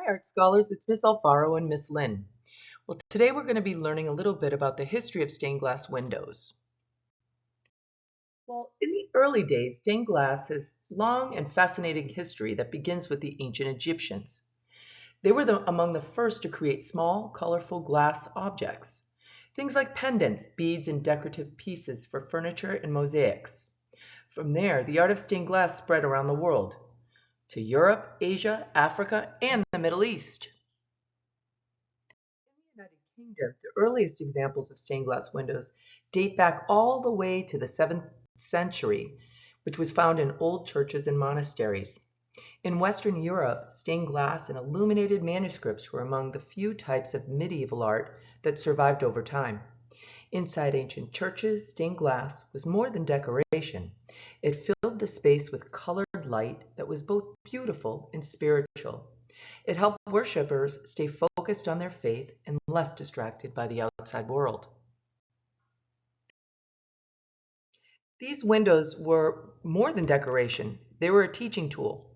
Hi, art scholars. It's Miss Alfaro and Miss Lynn. Well, today we're going to be learning a little bit about the history of stained glass windows. Well, in the early days, stained glass has long and fascinating history that begins with the ancient Egyptians. They were among the first to create small, colorful glass objects. Things like pendants, beads, and decorative pieces for furniture and mosaics. From there, the art of stained glass spread around the world, to Europe, Asia, Africa, and the Middle East. In the United Kingdom, the earliest examples of stained glass windows date back all the way to the 7th century, which was found in old churches and monasteries. In Western Europe, stained glass and illuminated manuscripts were among the few types of medieval art that survived over time. Inside ancient churches, stained glass was more than decoration. It filled the space with colored light that was both beautiful and spiritual. It helped worshippers stay focused on their faith and less distracted by the outside world. These windows were more than decoration, they were a teaching tool.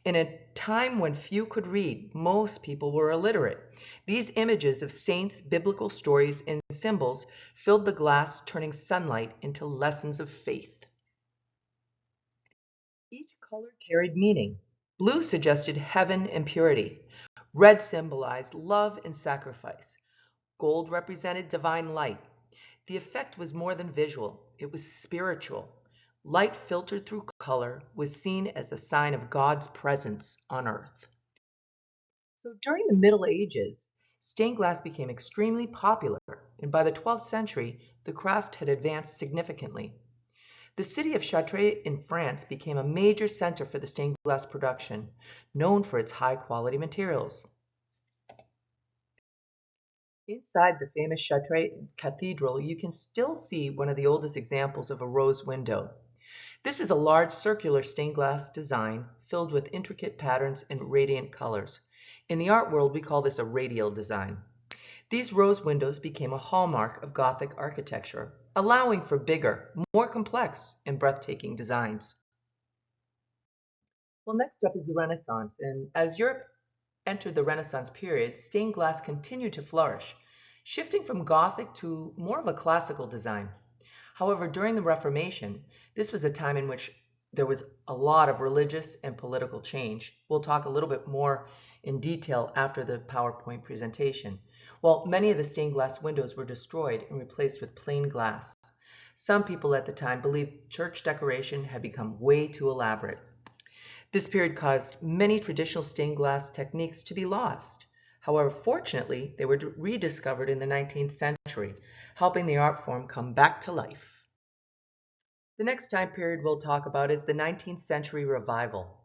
In a time when few could read, most people were illiterate. These images of saints, biblical stories, and symbols filled the glass, turning sunlight into lessons of faith. Each color carried meaning. Blue suggested heaven and purity. Red symbolized love and sacrifice. Gold represented divine light. The effect was more than visual, it was spiritual. Light filtered through color was seen as a sign of God's presence on earth. So during the Middle Ages, stained glass became extremely popular, and by the 12th century, the craft had advanced significantly. The city of Chartres in France became a major center for the stained glass production, known for its high-quality materials. Inside the famous Chartres Cathedral, you can still see one of the oldest examples of a rose window. This is a large circular stained glass design filled with intricate patterns and radiant colors. In the art world, we call this a radial design. These rose windows became a hallmark of Gothic architecture, allowing for bigger, more complex, and breathtaking designs. Well, next up is the Renaissance, and as Europe entered the Renaissance period, stained glass continued to flourish, shifting from Gothic to more of a classical design. However, during the Reformation, this was a time in which there was a lot of religious and political change. We'll talk a little bit more in detail after the PowerPoint presentation. Well, many of the stained glass windows were destroyed and replaced with plain glass. Some people at the time believed church decoration had become way too elaborate. This period caused many traditional stained glass techniques to be lost. However, fortunately, they were rediscovered in the 19th century, helping the art form come back to life. The next time period we'll talk about is the 19th century revival.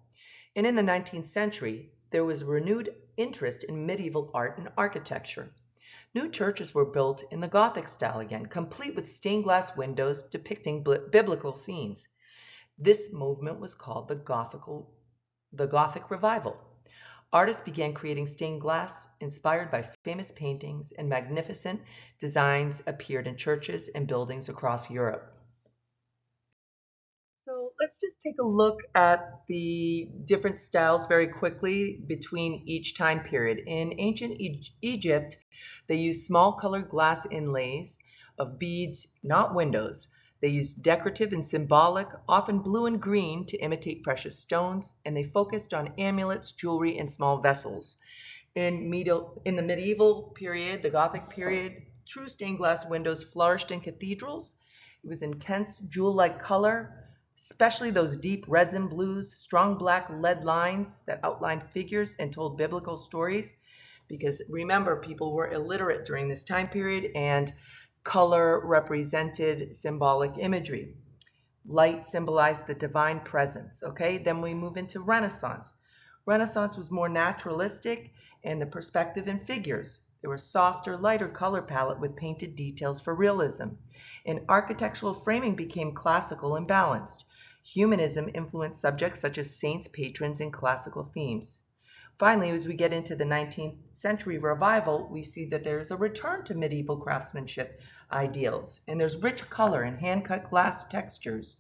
And in the 19th century, there was renewed interest in medieval art and architecture. New churches were built in the Gothic style again, complete with stained glass windows depicting biblical scenes. This movement was called the Gothic Revival. Artists began creating stained glass inspired by famous paintings, and magnificent designs appeared in churches and buildings across Europe. So let's just take a look at the different styles very quickly between each time period. In ancient Egypt, they used small colored glass inlays of beads, not windows. They used decorative and symbolic, often blue and green, to imitate precious stones, and they focused on amulets, jewelry, and small vessels. In the medieval period, the Gothic period, true stained glass windows flourished in cathedrals. It was intense jewel-like color, especially those deep reds and blues, strong black lead lines that outlined figures and told biblical stories. Because remember, people were illiterate during this time period, and color represented symbolic imagery. Light symbolized the divine presence. Okay, then we move into Renaissance. Renaissance was more naturalistic and the perspective in figures. There was softer, lighter color palette with painted details for realism. And architectural framing became classical and balanced. Humanism influenced subjects such as saints, patrons, and classical themes. Finally, as we get into the 19th century revival, we see that there's a return to medieval craftsmanship ideals, and there's rich color and hand-cut glass textures.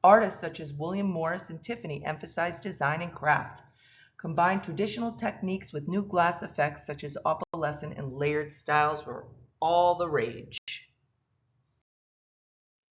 Artists such as William Morris and Tiffany emphasized design and craft. Combined traditional techniques with new glass effects such as opalescent and layered styles were all the rage.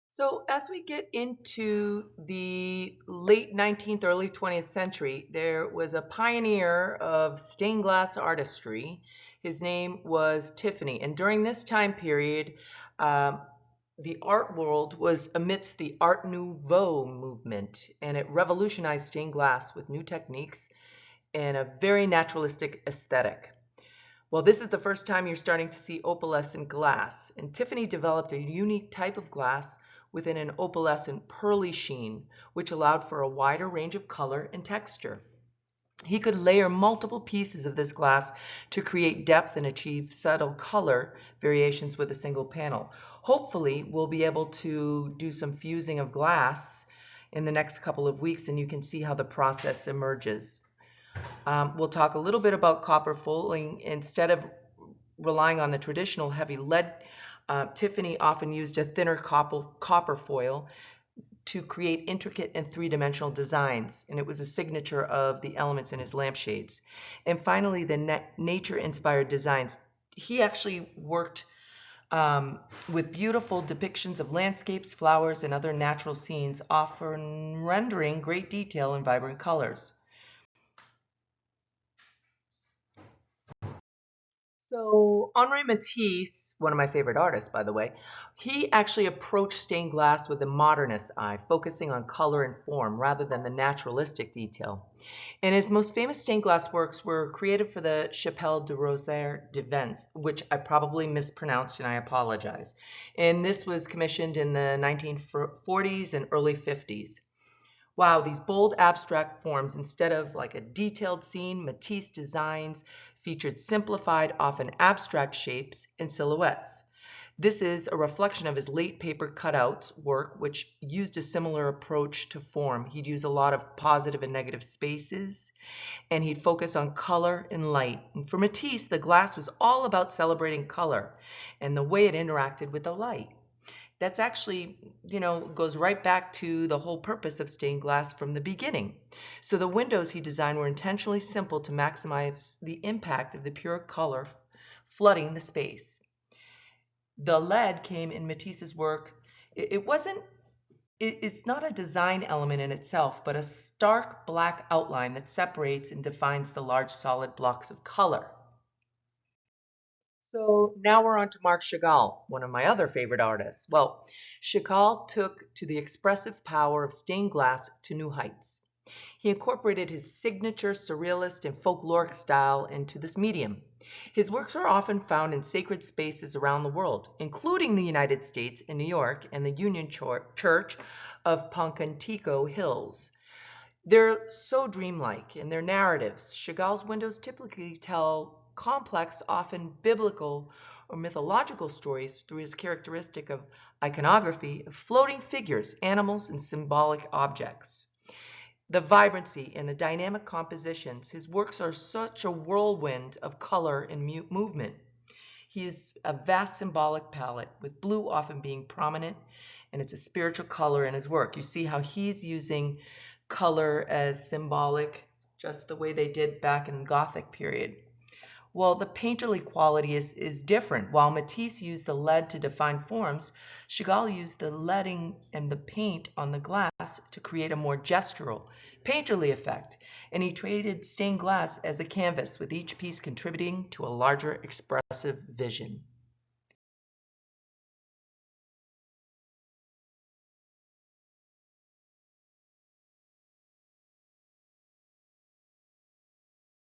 So as we get into the late 19th, early 20th century, there was a pioneer of stained glass artistry. His name was Tiffany. And during this time period, the art world was amidst the Art Nouveau movement, and it revolutionized stained glass with new techniques and a very naturalistic aesthetic. Well, this is the first time you're starting to see opalescent glass, and Tiffany developed a unique type of glass within an opalescent pearly sheen, which allowed for a wider range of color and texture. He could layer multiple pieces of this glass to create depth and achieve subtle color variations with a single panel. Hopefully, we'll be able to do some fusing of glass in the next couple of weeks, and you can see how the process emerges. We'll talk a little bit about copper foiling. Instead of relying on the traditional heavy lead, Tiffany often used a thinner copper foil to create intricate and three-dimensional designs, and it was a signature of the elements in his lampshades. And finally, the nature-inspired designs. He actually worked with beautiful depictions of landscapes, flowers, and other natural scenes, often rendering great detail and vibrant colors. So Henri Matisse, one of my favorite artists, by the way, he actually approached stained glass with a modernist eye, focusing on color and form rather than the naturalistic detail. And his most famous stained glass works were created for the Chapelle de Rosaire de Vence, which I probably mispronounced and I apologize. And this was commissioned in the 1940s and early 50s. Wow, these bold abstract forms, instead of like a detailed scene, Matisse designs featured simplified, often abstract shapes and silhouettes. This is a reflection of his late paper cutouts work, which used a similar approach to form. He'd use a lot of positive and negative spaces, and he'd focus on color and light. And for Matisse, the glass was all about celebrating color and the way it interacted with the light. That's actually, goes right back to the whole purpose of stained glass from the beginning. So the windows he designed were intentionally simple to maximize the impact of the pure color flooding the space. The lead came in Matisse's work. It's not a design element in itself, but a stark black outline that separates and defines the large solid blocks of color. So now we're on to Marc Chagall, one of my other favorite artists. Well, Chagall took to the expressive power of stained glass to new heights. He incorporated his signature surrealist and folkloric style into this medium. His works are often found in sacred spaces around the world, including the United States and New York and the Union Church of Pocantico Hills. They're so dreamlike in their narratives. Chagall's windows typically tell complex, often biblical or mythological stories through his characteristic of iconography of floating figures, animals, and symbolic objects. The vibrancy and the dynamic compositions, his works are such a whirlwind of color and movement. He uses a vast symbolic palette, with blue often being prominent, and it's a spiritual color in his work. You see how he's using color as symbolic, just the way they did back in the Gothic period. Well, the painterly quality is different. While Matisse used the lead to define forms, Chagall used the leading and the paint on the glass to create a more gestural, painterly effect, and he treated stained glass as a canvas, with each piece contributing to a larger expressive vision.